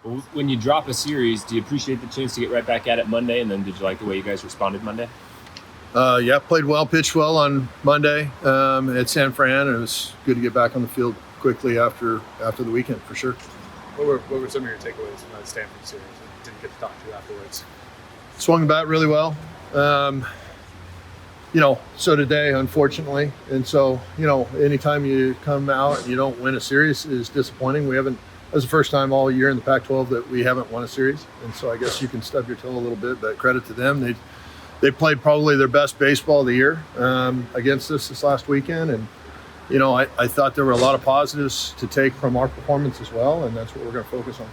When you drop a series, do you appreciate the chance to get right back at it Monday? And then did you like the way you guys responded Monday? Yeah, played well, pitched well on Monday at San Fran. And it was good to get back on the field quickly after the weekend, for sure. What were some of your takeaways from that Stanford series? I didn't get to talk to you afterwards. Swung the bat really well. So did they, unfortunately. And so, anytime you come out and you don't win a series is disappointing. That was the first time all year in the Pac-12 that we haven't won a series. And so I guess you can stub your toe a little bit, but credit to them. They played probably their best baseball of the year against us this last weekend. And, I thought there were a lot of positives to take from our performance as well, and that's what we're going to focus on.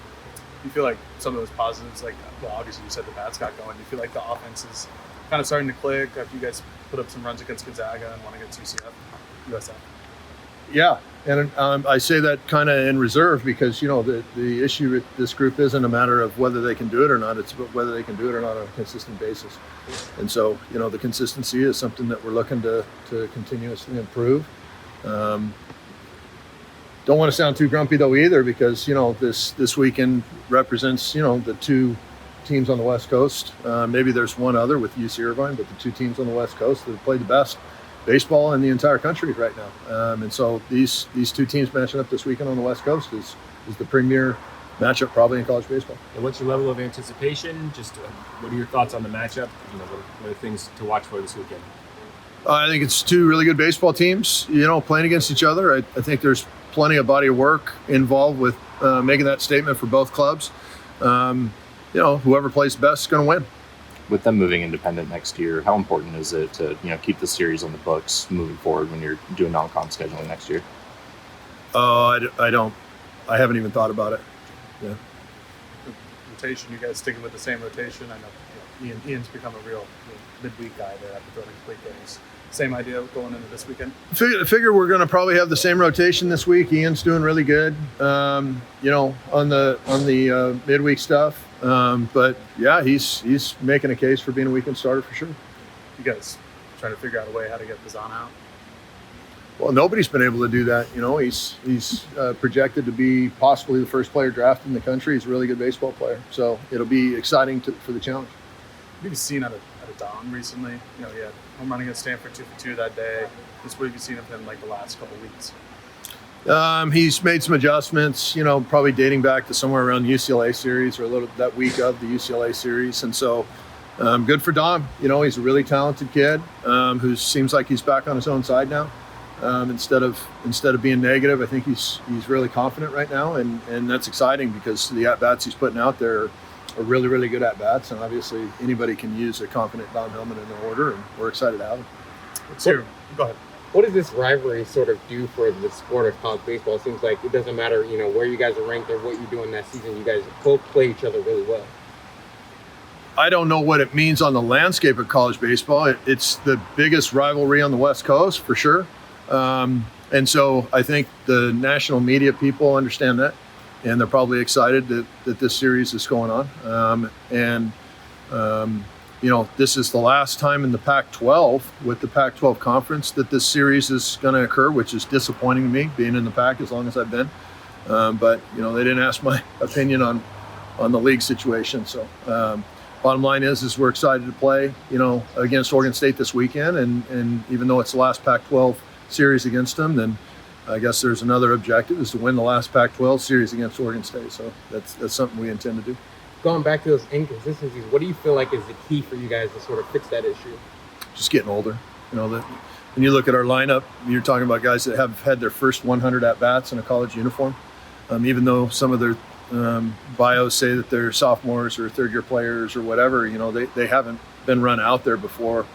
You feel like some of those positives, obviously you said the bats got going. You feel like the offense is kind of starting to click after you guys put up some runs against Gonzaga and won against USF? Yeah, and I say that kind of in reserve because, the issue with this group isn't a matter of whether they can do it or not. It's about whether they can do it or not on a consistent basis. And so, the consistency is something that we're looking to continuously improve. Don't want to sound too grumpy though either because, this weekend represents, the two teams on the West Coast. Maybe there's one other with UC Irvine, but the two teams on the West Coast that have played the best baseball in the entire country right now. And so these two teams matching up this weekend on the West Coast is the premier matchup probably in college baseball. And what's your level of anticipation? Just what are your thoughts on the matchup? What are things to watch for this weekend? I think it's two really good baseball teams, playing against each other. I think there's plenty of body of work involved with making that statement for both clubs. Whoever plays best is going to win. With them moving independent next year, how important is it to keep the series on the books moving forward when you're doing non-con scheduling next year? I haven't even thought about it. Yeah. Rotation, you guys sticking with the same rotation? I know Ian's become a real midweek guy there after throwing complete games. Same idea going into this weekend? Figure we're going to probably have the same rotation this week. Ian's doing really good, on the midweek stuff. But yeah, he's making a case for being a weekend starter for sure. You guys trying to figure out a way how to get Bazan out? Well, nobody's been able to do that. He's projected to be possibly the first player drafted in the country. He's a really good baseball player. So it'll be exciting for the challenge. What have you seen out of Dom recently? He had home run against Stanford 2-for-2 that day. What have you seen of him the last couple of weeks? He's made some adjustments, probably dating back to somewhere around the UCLA series or that week of the UCLA series. And so good for Dom. He's a really talented kid who seems like he's back on his own side now. Instead of being negative, I think he's really confident right now. And that's exciting because the at-bats he's putting out there are really, really good at-bats. And obviously anybody can use a confident Dom Hellman in their order, and we're excited to have him. Go ahead. What does this rivalry sort of do for the sport of college baseball? It seems like it doesn't matter, where you guys are ranked or what you're doing that season. You guys both play each other really well. I don't know what it means on the landscape of college baseball. It's the biggest rivalry on the West Coast for sure. And so I think the national media people understand that, and they're probably excited that this series is going on. This is the last time in the Pac-12 with the Pac-12 conference that this series is going to occur, which is disappointing to me, being in the Pac as long as I've been. But they didn't ask my opinion on the league situation. So bottom line is we're excited to play, against Oregon State this weekend. And even though it's the last Pac-12 series against them, then I guess there's another objective is to win the last Pac-12 series against Oregon State. So that's something we intend to do. Going back to those inconsistencies, what do you feel like is the key for you guys to sort of fix that issue? Just getting older. When you look at our lineup, you're talking about guys that have had their first 100 at-bats in a college uniform. Even though some of their bios say that they're sophomores or third-year players or whatever, they haven't been run out there before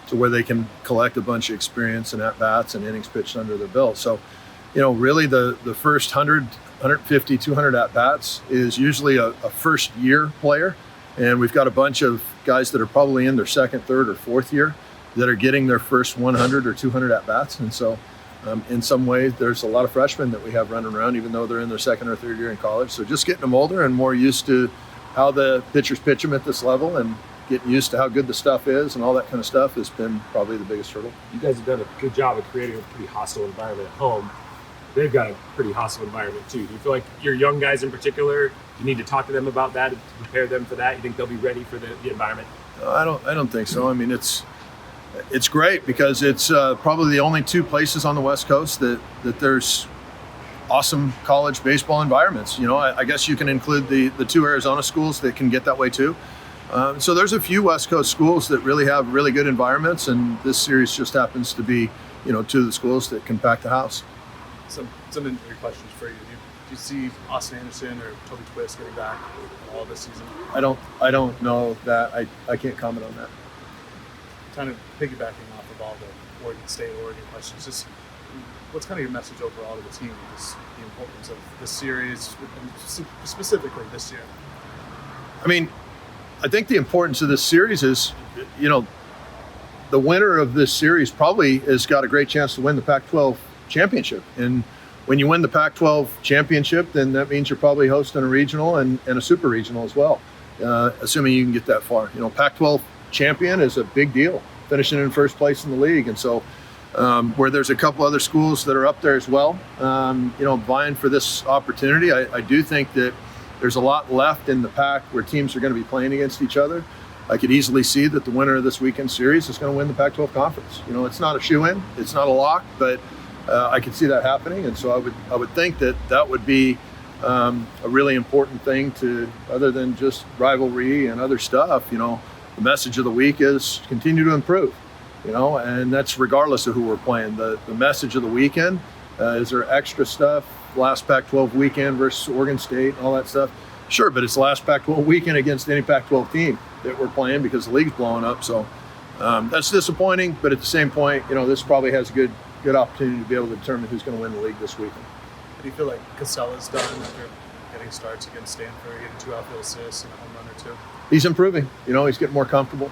to where they can collect a bunch of experience and at-bats and innings pitched under their belt. So, really the first 100, 150, 200 at-bats is usually a first-year player. And we've got a bunch of guys that are probably in their second, third, or fourth year that are getting their first 100 or 200 at-bats. And so in some ways, there's a lot of freshmen that we have running around, even though they're in their second or third year in college. So just getting them older and more used to how the pitchers pitch them at this level and getting used to how good the stuff is and all that kind of stuff has been probably the biggest hurdle. You guys have done a good job of creating a pretty hostile environment at home. They've got a pretty hostile environment too. Do you feel like your young guys in particular you need to talk to them about that, to prepare them for that? You think they'll be ready for the environment? I don't think so. I mean, it's great because it's probably the only two places on the West Coast that there's awesome college baseball environments. I guess you can include the two Arizona schools that can get that way too. So there's a few West Coast schools that really have really good environments, and this series just happens to be, two of the schools that can pack the house. Some interview questions for you. Do you see Austin Anderson or Toby Twist getting back all this season? I don't know that. I can't comment on that. Kind of piggybacking off of all the Oregon State, Oregon questions, just what's kind of your message overall to the team? Is the importance of this series, and specifically this year? I mean, I think the importance of this series is, the winner of this series probably has got a great chance to win the Pac-12 championship. And when you win the Pac-12 championship, then that means you're probably hosting a regional and a super regional as well, assuming you can get that far. Pac-12 champion is a big deal, finishing in first place in the league. And so where there's a couple other schools that are up there as well, vying for this opportunity, I do think that there's a lot left in the Pac where teams are going to be playing against each other. I could easily see that the winner of this weekend series is going to win the Pac-12 conference. It's not a shoo-in, it's not a lock, but I could see that happening. And so I would think that would be a really important thing to, other than just rivalry and other stuff. The message of the week is continue to improve. And that's regardless of who we're playing. The message of the weekend is there extra stuff. Last Pac-12 weekend versus Oregon State and all that stuff. Sure, but it's the last Pac-12 weekend against any Pac-12 team that we're playing because the league's blowing up. So that's disappointing, but at the same point, this probably has a good opportunity to be able to determine who's going to win the league this weekend. Do you feel like Casella's done after getting starts against Stanford, getting 2 outfield assists and a home run or 2? He's improving. He's getting more comfortable.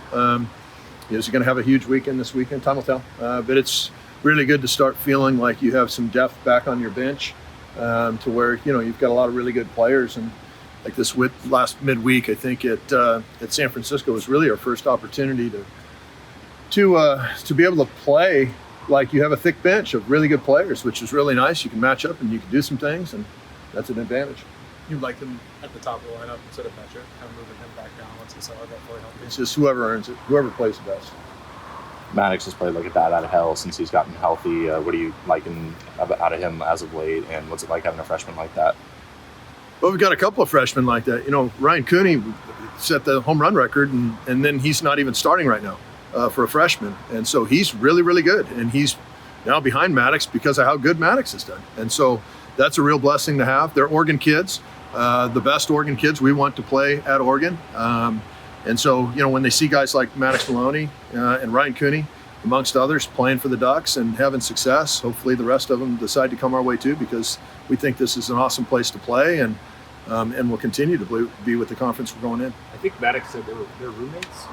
Is he going to have a huge weekend this weekend? Time will tell. But it's really good to start feeling like you have some depth back on your bench. To where you've got a lot of really good players, and like this last midweek, I think at San Francisco was really our first opportunity to be able to play like you have a thick bench of really good players, which is really nice. You can match up and you can do some things, and that's an advantage. You'd like him at the top of the lineup instead of Metcher, kind of moving him back down once Casella got fully healthy. It's just whoever earns it, whoever plays the best. Maddox has played like a bat out of hell since he's gotten healthy. What are you liking out of him as of late, and what's it like having a freshman like that? Well, we've got a couple of freshmen like that. Ryan Cooney set the home run record, and then he's not even starting right now for a freshman. And so he's really, really good. And he's now behind Maddox because of how good Maddox has done. And so that's a real blessing to have. They're Oregon kids, the best Oregon kids we want to play at Oregon. And so, when they see guys like Maddox Maloney and Ryan Cooney, amongst others, playing for the Ducks and having success, hopefully the rest of them decide to come our way too, because we think this is an awesome place to play, and we'll continue to be with the conference we're going in. I think Maddox said they're roommates.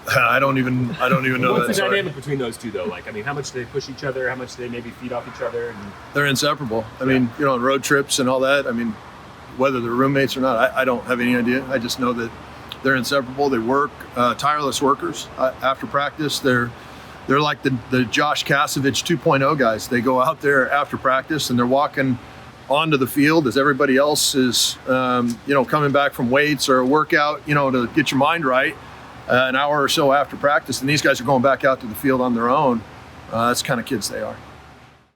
I don't even know. What's the dynamic between those two, though? How much do they push each other? How much do they maybe feed off each other? And they're inseparable. I mean, on road trips and all that. I mean, whether they're roommates or not, I don't have any idea. I just know that they're inseparable. They work, tireless workers. After practice, they're like the Josh Kasevich 2.0 guys. They go out there after practice and they're walking onto the field as everybody else is, coming back from weights or a workout, to get your mind right, an hour or so after practice. And these guys are going back out to the field on their own. That's the kind of kids they are.